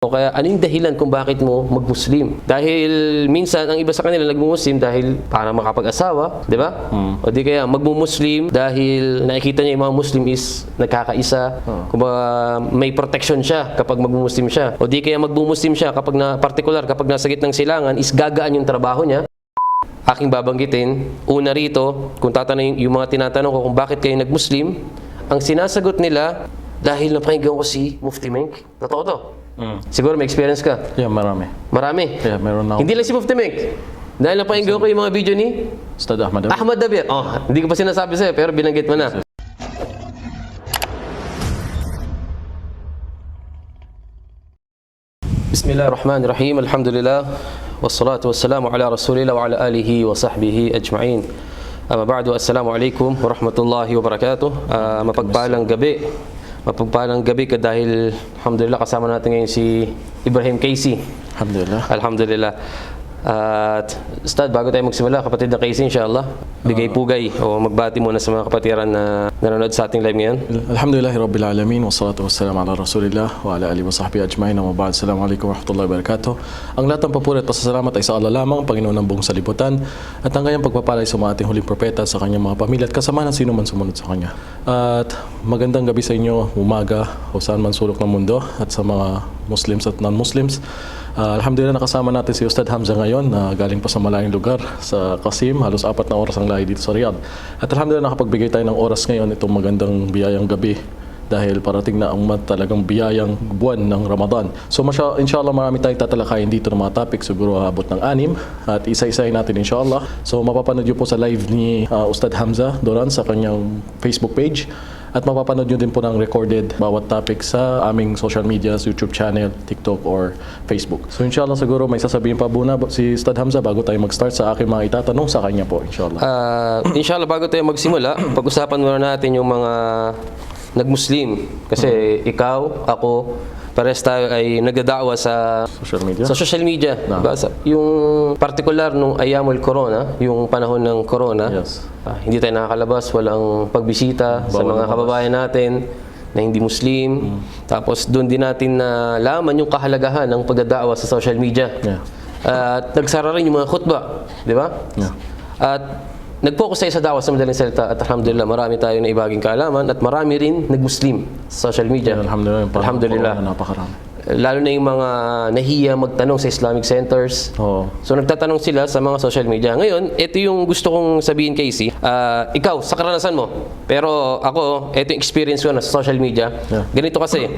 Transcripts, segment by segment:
O kaya ano yung dahilan kung bakit mo mag-Muslim? Dahil minsan ang iba sa kanila nag-Muslim dahil para makapag-asawa, di ba? O di kaya mag-Muslim dahil nakikita niya yung mga Muslim is nagkakaisa. Kumbaga may protection siya kapag mag-Muslim siya. O di kaya mag-Muslim siya kapag particular kapag nasa gitnang silangan is gagaan yung trabaho niya. Aking babanggitin, una rito, kung tatanungin yung mga tinatanong ko kung bakit kayo nag-Muslim, ang sinasagot nila dahil napakinggan ko si Mufti Menk. Totoo to. Siguro may experience ka. Yeah, marami. Marami. Yeah, meron na ako. Hindi lang si Mufti Menk. Dahil napakinggan ko yung mga video ni Ustad Ahmad Dabir. Ahmad Dabir. Oh, hindi ko pa sinasabi sa'yo pero binanggit mo na. Bismillahirrahmanirrahim. Alhamdulillah. Wassalatu wassalamu ala rasulillah wa ala alihi wa sahbihi ajma'in. Amma ba'du, assalamu alaikum warahmatullahi wabarakatuh. Mapagpalang gabi. Mapagpalang gabi ka dahil alhamdulillah kasama natin ngayon si Ibrahim Casey. Alhamdulillah. Alhamdulillah. At Ustad, bago tayo magsimula, kapatid na Casey, inshallah, bigay pugay o magbati muna sa mga kapatiran na nanonood sa ating live ngayon. Alhamdulillahi Rabbil Alamin. Wassalatu wassalamu ala Rasulillah wa ala alihi wa sahbihi ajma'in. Wa ba'd. Assalamualaikum warahmatullahi wabarakatuh. Ang lahat ng papuri at pasasalamat ay sa Allah lamang, Panginoon ng buong salibutan, at ang kanyang pagpapalay sa mga ating huling propeta, sa kanyang mga pamilya at kasama ng sino man sumunod sa kanya. At magandang gabi sa inyo, umaga o saan man sulok ng mundo, at sa mga Muslims at non-Muslims. Alhamdulillah, nakasama natin si Ustad Hamza ngayon na galing pa sa malayong lugar sa Qasim. Halos 4 na oras ang layo dito sa Riyadh. At alhamdulillah, nakapagbigay tayo ng oras ngayon itong magandang biyayang gabi dahil parating na ang talagang biyayang buwan ng Ramadan. So inshallah marami tayong tatalakayin dito ng mga topic, siguro abot ng 6 at isa-isahin natin inshallah. So mapapanood nyo po sa live ni Ustad Hamza Doran sa kanyang Facebook page. At mapapanood nyo din po ng recorded bawat topic sa aming social media, YouTube channel, TikTok, or Facebook. So inshallah siguro may sasabihin pa muna si Ustad Hamza bago tayo mag-start sa aking mga itatanong sa kanya po, inshallah. Inshallah, bago tayo magsimula, pag-usapan muna natin yung mga nag-Muslim. Kasi ikaw, ako, pares tayo ay nagdadaawa sa Social media? Sa social media. Diba? Yung particular nung ayamul corona, yung panahon ng corona, Yes. Hindi tayo nakakalabas, walang pagbisita sa mga kababayan natin na hindi Muslim. Tapos doon din natin nalaman yung kahalagahan ng pagdadaawa sa social media. Yeah. At nagsara rin yung mga khutba, di ba? Yeah. At nag-focus tayo sa dawa sa madaling salita at alhamdulillah marami tayo na ibaging kaalaman at marami rin nag-Muslim sa social media. Yeah, alhamdulillah. Napakarami. Lalo na yung mga nahiya magtanong sa Islamic centers. So nagtatanong sila sa mga social media. Ngayon, ito yung gusto kong sabihin, Casey. Ikaw, sa karanasan mo. Pero ako, ito yung experience ko na sa social media. Yeah. Ganito kasi,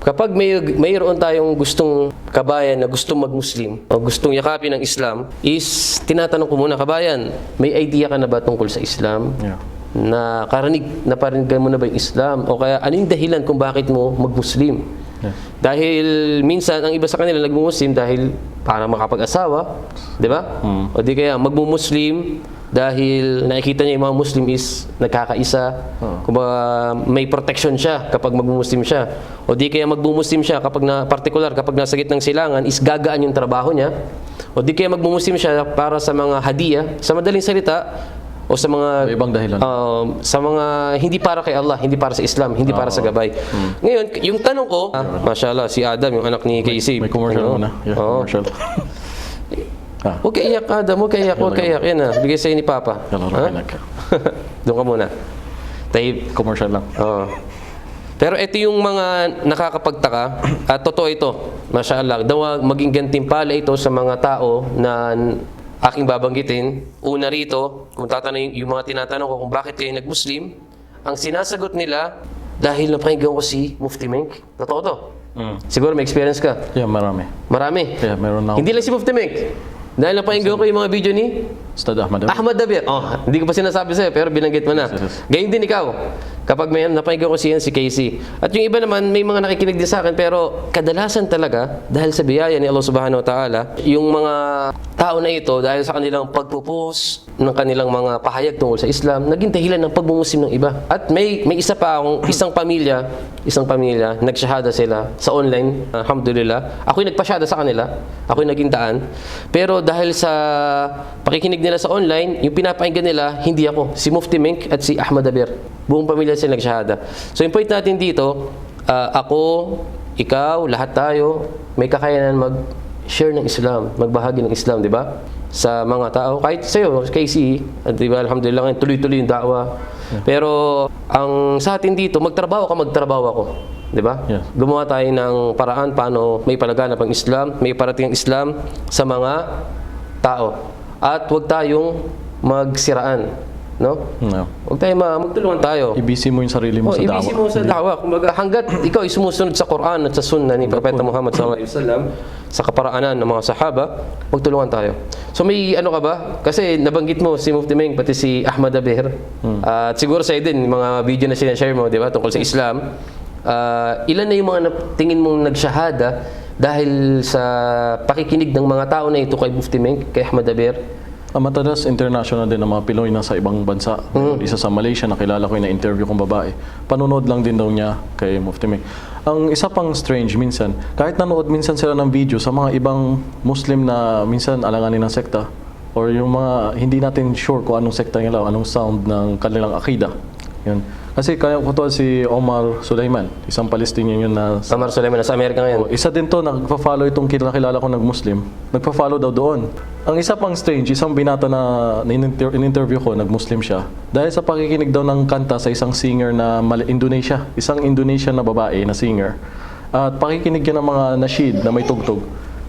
kapag mayroon tayong gustong kabayan na gustong mag-Muslim o gustong yakapin ng Islam, is tinatanong ko muna, kabayan, may idea ka na ba tungkol sa Islam? Yeah. Naparinig mo na ba yung Islam? O kaya ano yung dahilan kung bakit mo mag-Muslim? Yeah. Dahil minsan ang iba sa kanila nag-Muslim dahil para makapag-asawa, di ba? O di kaya mag-Muslim dahil nakikita niya yung mga Muslim is nagkakaisa. Kumbaga may protection siya kapag mag-Muslim siya. O di kaya mag-Muslim siya kapag particular kapag nasa gitnang silangan is gagaan yung trabaho niya. O di kaya mag-Muslim siya para sa mga hadiah, sa madaling salita, o sa mga ibang dahilan. Sa mga hindi para kay Allah, hindi para sa Islam, hindi para sa gabay. Ngayon, yung tanong ko, mashallah, si Adam, yung anak ni Casey. May commercial muna. Yeah, commercial. Huwag ka iyak, Adam. Huwag ka iyak. Huwag ka iyak. Yan na. Bigay sa'yo ni Papa. Doon ka muna. Tahib. Commercial lang. Pero ito yung mga nakakapagtaka. At totoo ito. Mashallah. Daw maging gantimpala ito sa mga tao na aking babanggitin. Una rito, kung tatanungin yung mga tinatanong ko kung bakit kayo nag-Muslim, ang sinasagot nila, dahil napakinggan ko si Mufti Menk. Totoo to. Siguro may experience ka. Yeah, marami. Marami. Yeah, meron na ako. Hindi lang si Mufti Menk. Dahil napakinggan ko yung mga video ni Ustad Ahmad Dabir. Ahmad Dabir. Hindi ko pa sinasabi sa'yo pero binanggit mo na. Gayun din ikaw. Kapag may napakinggan ko si Casey. At yung iba naman, may mga nakikinig din sa akin pero kadalasan talaga, dahil sa biyaya ni Allah Subhanahu wa Ta'ala, yung mga tao na ito, dahil sa kanilang pagpupost ng kanilang mga pahayag tungkol sa Islam, naging dahilan ng pagmumusim ng iba. At may isa pa akong isang pamilya, nagsyahada sila sa online. Alhamdulillah. Ako'y nagpasyahada sa kanila. Ako'y naging daan. Pero dahil sa pakikinig nila sa online, yung pinapakinggan nila, hindi ako. Si Mufti Menk at si Ahmad Dabir. Buong pamilya sila nagsyahada. So yung point natin dito, ako, ikaw, lahat tayo, may kakayanan mag-share ng Islam, magbahagi ng Islam, di ba? Sa mga tao, kahit sa'yo, Casey, di ba, alhamdulillah, tuloy-tuloy yung da'wa. Pero, ang sa atin dito, magtrabaho ako. Di ba? Yeah. Gumawa tayo ng paraan paano may palaganap ang Islam, may parating ang Islam sa mga tao. At huwag tayong magsiraan, no? No. Huwag tayong magtulungan tayo. Ibisi mo yung sarili mo sa dawa. Ibisi mo sa dawa. Kumbaga, hanggat ikaw ay sumusunod sa Quran at sa Sunnah ni Propeta Muhammad SAW sa kaparaanan ng mga sahaba, magtulungan tayo. So may ano ka ba? Kasi nabanggit mo si Mufti Meng, pati si Ahmad Abir. At siguro sa'yo din, mga video na sinashare mo, di ba, tungkol sa Islam. Ilan na yung mga tingin mong nagsyahada dahil sa pakikinig ng mga tao na ito kay Mufti Meng, kay Ahmad Abir? Madalas international din ang mga Pinoy na sa ibang bansa. Isa sa Malaysia, nakilala ko yung na-interview kong babae. Panonood lang din daw niya kay Mufti Meng. Ang isa pang strange minsan, kahit nanood minsan sila ng video sa mga ibang Muslim na minsan alanganin ng sekta, or yung mga hindi natin sure kung anong sekta nila, anong sound ng kanilang akida. Yun. Kasi kaya ko to si Omar Sulaiman, isang Palestinian yun na Omar Sulaiman, nasa Amerika ngayon. isa din to, nagpa-follow itong kilala ko nag-Muslim. Nagpa-follow daw doon. Ang isa pang strange, isang binata na in-interview ko, nag-Muslim siya. Dahil sa pakikinig daw ng kanta sa isang singer na Indonesia. Isang Indonesian na babae na singer. At pakikinig niya ng mga nasheed na may tugtog.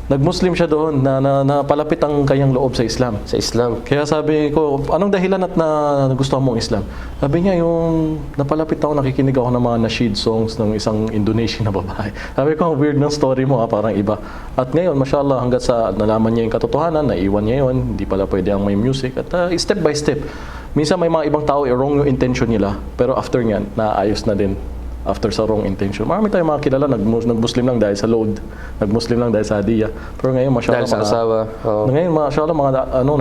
Nag-Muslim siya doon na palapit ang kanyang loob sa Islam. Sa Islam. Kaya sabi ko, anong dahilan at nagustuhan mo ang Islam? Sabi niya, yung napalapit ako, nakikinig ako ng mga nasheed songs ng isang Indonesian na babae. Sabi ko, ang weird ng story mo, parang iba. At ngayon, mashallah, hanggat sa nalaman niya yung katotohanan, naiwan niya yun, hindi pala pwede ang may music. At step by step, minsan may mga ibang tao, wrong yung intention nila. Pero after nyan, naayos na din. After sa wrong intention. Marami tayong mga kilala, nag-Muslim lang dahil sa load, nag-Muslim lang dahil sa hadiah. Pero ngayon, mashallah, Dahil sa asawa. Oo. ngayon, mashallah,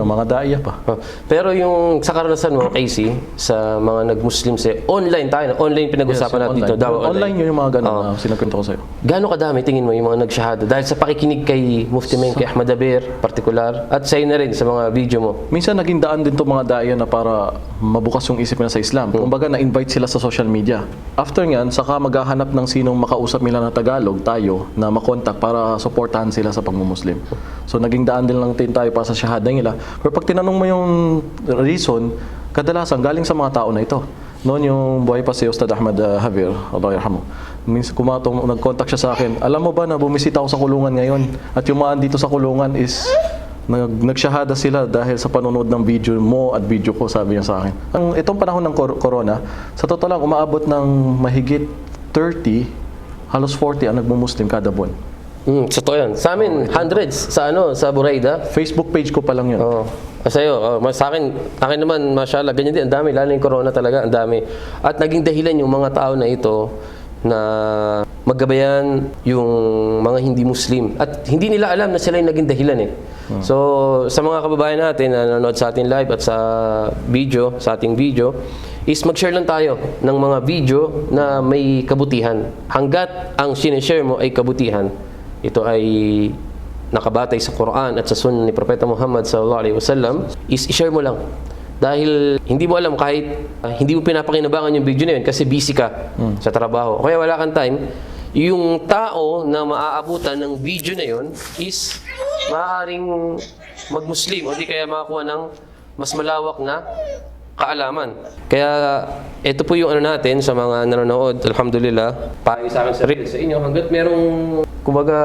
mga daiya pa. Pero yung sa karanasan mo, Casey, sa mga nag-Muslim online tayo, online pinag-usapan natin dito. Online yun yung mga ganun na sinakwento ko sa'yo. Gaano kadami tingin mo yung mga nagsyahada? Dahil sa pakikinig kay Mufti Meng, kay Ahmad Abir, partikular, at sa'yo na rin sa mga video mo. Minsan naging daan din to mga daya na para mabukas yung isip nila sa Islam. Kumbaga na-invite sila sa social media. After nyan, saka maghahanap ng sinong makausap nila na Tagalog, tayo, na makontak para suportahan sila sa pagmumuslim. So naging daan din lang din tayo para sa shahada nila. Pero pag tinanong mo yung reason, kadalasan galing sa mga tao na ito. Noon yung buhay pa si Ustad Ahmad Habir, Allah yarhamu. Minsan nag-contact siya sa akin, alam mo ba na bumisita ako sa kulungan ngayon? At yung mga dito sa kulungan is nagsyahada sila dahil sa panonood ng video mo at video ko, sabi niya sa akin. Itong panahon ng corona, sa totoo lang, umaabot ng mahigit 30, halos 40 ang nagmumuslim kada buwan. Totoo yan. Sa amin, hundreds sa Buraida. Facebook page ko pa lang yun. Oo. Sa'yo, sa akin naman, mashallah, ganyan din, ang dami, lalo yung corona talaga, ang dami. At naging dahilan yung mga tao na ito na maggabayan yung mga hindi Muslim. At hindi nila alam na sila yung naging dahilan eh. So, sa mga kababayan natin na nanonood sa ating live at sa ating video, is mag-share lang tayo ng mga video na may kabutihan. Hanggat ang sinishare mo ay kabutihan, ito ay nakabatay sa Quran at sa Sunnah ni Propeta Muhammad SAW, is i-share mo lang. Dahil hindi mo alam, kahit hindi mo pinapakinabangan yung video na yun kasi busy ka sa trabaho. Kaya wala kang time, yung tao na maaabutan ng video na yun is maaaring mag-Muslim o di kaya makakuha ng mas malawak na kaalaman. Kaya ito po yung natin sa mga nanonood, alhamdulillah, payo sa akin sa reels sa inyo, hanggat merong kumbaga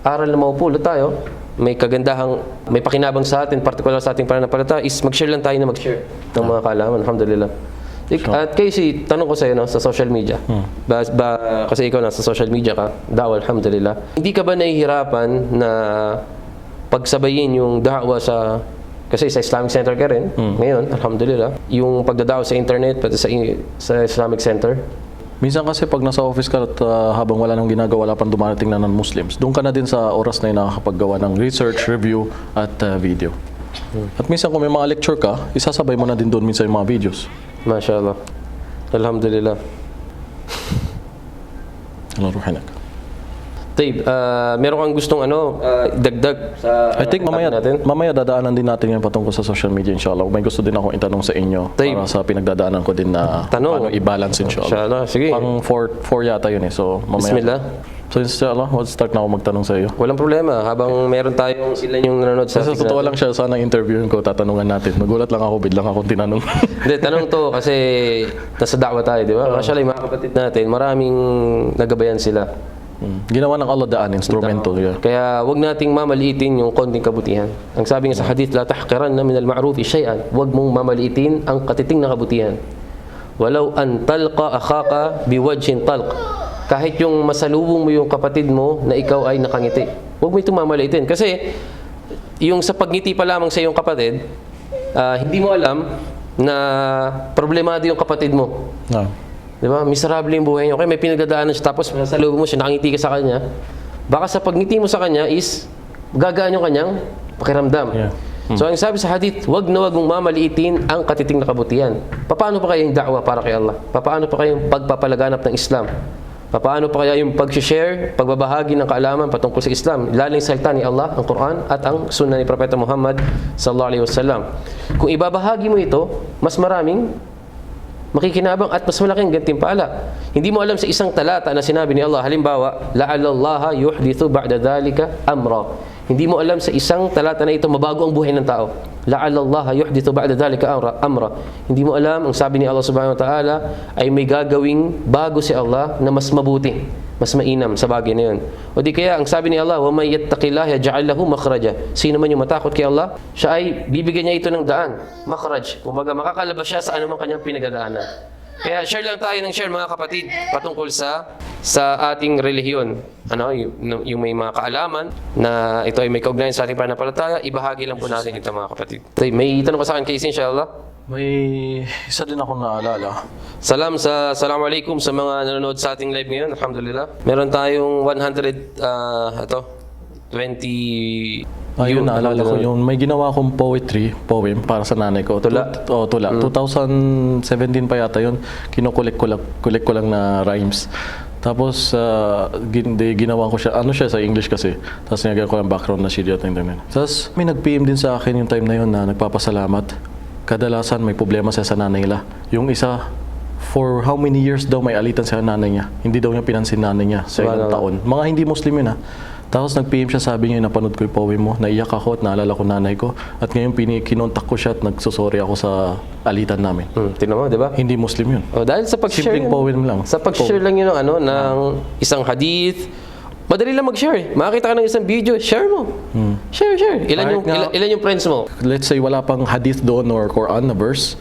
aral na maupulot tayo, may kagandahang, may pakinabang sa atin, particular sa ating pananampalataya, is mag-share lang tayo na mag-share ng mga kaalaman, alhamdulillah. At Casey, tanong ko sa'yo sa social media. Kasi ikaw nasa social media ka, daw alhamdulillah. Hindi ka ba nahihirapan na pagsabayin yung da'wa kasi sa Islamic Center ka rin, ngayon, alhamdulillah, yung pagdadawa sa internet, pati sa Islamic Center? Minsan kasi pag nasa office ka at habang wala nang ginagawa, wala pang dumarating na non-Muslims, doon ka na din sa oras na yun nakakapaggawa ng research, review, at video. At minsan kung may mga lecture ka, isasabay mo na din doon minsan yung mga videos. MashaAllah. Alhamdulillah. Allah ruhinak. Taib, meron kang gustong dagdag sa I think natin? mamaya dadaanan din natin yung patungkol sa social media, inshallah. May gusto din ako itanong sa inyo para sa pinagdadaanan ko din na Tanong. paano i-balance, inshallah. Inshallah, sige. Pang 4 yata yun eh. So mamaya. Bismillah. So inshallah, start na ako magtanong sa iyo. Walang problema. Habang meron tayong ilan yung nanonood sa Kasi sa totoo lang siya, sana interviewin ko, tatanungan natin. Nagulat lang ako, biglang akong tinanong. Hindi, tanong to kasi nasa da'wa tayo, di ba? Actually, mga kapatid natin, maraming nagabayan sila. Ginawa ng Allah daan, instrumento. Yeah. Kaya wag nating mamaliitin yung konting kabutihan. Ang sabi nga sa hadith, la tahqiranna min al-ma'rufi shay'an. Wag mong mamaliitin ang katiting na kabutihan. Walau an talqa akhaka biwajhin talq. Kahit yung masalubong mo yung kapatid mo na ikaw ay nakangiti. Huwag mo itong mamaliitin. Kasi yung sa pagngiti pa lamang sa iyong kapatid, hindi mo alam na problemado yung kapatid mo. Ah. Di ba? Miserable yung buhay niyo. Kaya may pinagdadaanan siya tapos masalubong mo siya, nakangiti ka sa kanya. Baka sa pagngiti mo sa kanya is gagaan yung kanyang pakiramdam. Yeah. So ang sabi sa hadith, wag na wag mong mamaliitin ang katiting na kabutihan. Paano pa kaya yung da'wa para kay Allah? Paano pa kaya yung pagpapalaganap ng Islam? Paano pa kaya yung pag-share, pagbabahagi ng kaalaman patungkol sa Islam? Laling salita ni Allah, ang Quran at ang sunnah ni Propeta Muhammad sallallahu alaihi wasallam. Kung ibabahagi mo ito, mas maraming makikinabang at mas malaking gantimpala. Hindi mo alam sa isang talata na sinabi ni Allah, halimbawa, la'allallaha yuhdithu ba'da dhalika amra. Hindi mo alam sa isang talata na ito mabago ang buhay ng tao. La'allallaha yuhdithu ba'da dhalika amra. Hindi mo alam, ang sabi ni Allah subhanahu wa ta'ala ay may gagawing bago si Allah na mas mabuti, mas mainam sa bagay na yun. O di kaya, ang sabi ni Allah, wa may yattaqillaha yaj'al lahu makhraja. Sino man yung matakot kay Allah, siya ay bibigyan niya ito ng daan, makhraj. Kumbaga makakalabas siya sa anumang kanyang pinagdadaanan. Kaya share lang tayo ng share mga kapatid patungkol sa ating relihiyon. Ano, yung may mga kaalaman na ito ay may kaugnayan sa ating pananampalataya, ibahagi lang po natin ito mga kapatid. May tanong ka sa akin kay inshallah. May isa din akong naalala. Assalamualaikum sa mga nanonood sa ating live ngayon. Alhamdulillah. Meron tayong 20 Ayun, naalala ko yung may ginawa akong poem para sa nanay ko. Tula? Tula. 2017 pa yata yun. Kinukulik ko lang na rhymes. Tapos, ginawa ko siya, ano siya sa English kasi. Tapos nilagyan ko ng background na shit yata. Tapos may nag-PM din sa akin yung time na yun na nagpapasalamat. Kadalasan may problema siya sa nanay nila. Yung isa, for how many years daw may alitan sa nanay niya. Hindi daw niya pinansin nanay niya sa ilang taon. Mga hindi Muslim yun ha. Tapos nag-PM siya, sabi niya, napanood ko yung poem mo, naiyak ako at naalala ko nanay ko. At ngayon kinontak ko siya at nagsusorry ako sa alitan namin. Tinan mo, di ba? Hindi Muslim yun. Oh, dahil sa pag-share Simpleng poem lang. Sa pag-share lang yun ng isang hadith. Madali lang mag-share. Makakita ka ng isang video, share mo. Share. Ilan yung friends mo? Let's say wala pang hadith doon or Quran na verse.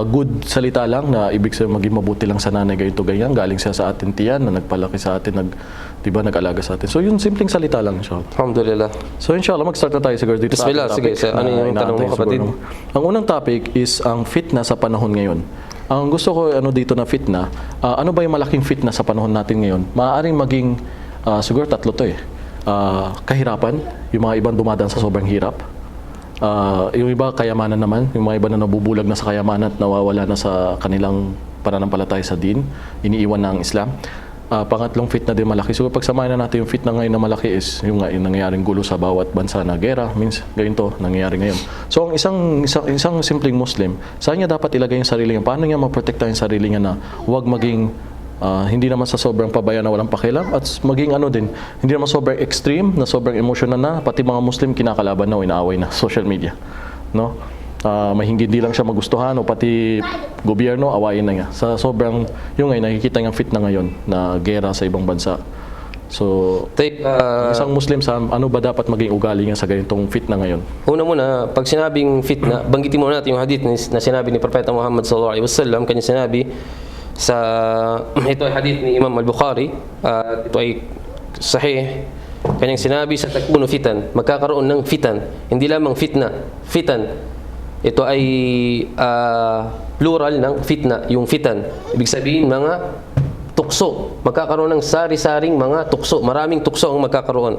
Good salita lang na ibig sabihin maging mabuti lang sa nanay ganito ganyan. Galing siya sa atin tiyan na nagpalaki sa atin, nag-alaga sa atin. So yun, simpleng salita lang siya. Alhamdulillah. So inshallah, mag-start na tayo siguro dito Bismillah, sa ating sige. topic. Ano yung tanong mo, kapatid? Ang unang topic is ang fitna sa panahon ngayon. Ang gusto ko dito na fitna, ano ba yung malaking fitna sa panahon natin ngayon? Maaaring maging, siguro tatlo to eh. Kahirapan, yung mga ibang dumadaan sa sobrang hirap. Yung iba kayamanan naman, yung mga iba na nabubulag na sa kayamanan at nawawala na sa kanilang pananampalataya sa din, iniiwan na ang Islam. Pangatlong fitna din malaki. So pagsamahin na natin yung fitna ngayon na malaki is yung nangyayaring gulo sa bawat bansa na gera, means ganito nangyayari ngayon. So ang isang simpleng Muslim, saan niya dapat ilagay yung sarili niya? Paano niya maprotektahan yung sarili niya na huwag maging hindi naman sa sobrang pabayan na walang pakialam at maging hindi naman sobrang extreme na sobrang emotional na pati mga Muslim kinakalaban na o inaaway na social media, no? May hindi lang siya magustuhan o pati gobyerno awayin na niya sa sobrang yung ngayon nakikita niyang fitna ngayon na gera sa ibang bansa. So isang Muslim sa ano ba dapat maging ugali niya sa ganitong fitna ngayon? Una muna, pag sinabing fitna, banggitin muna natin yung hadith na sinabi ni Propeta Muhammad sallallahu alaihi wasallam. Kanya sinabi ito ay hadith ni Imam Al-Bukhari, ito ay sahih. Kanyang sinabi sa takunu fitan, magkakaroon ng fitan, hindi lamang fitna, fitan. Ito ay plural ng fitna, yung fitan. Ibig sabihin mga tukso, magkakaroon ng sari-saring mga tukso, maraming tukso ang magkakaroon.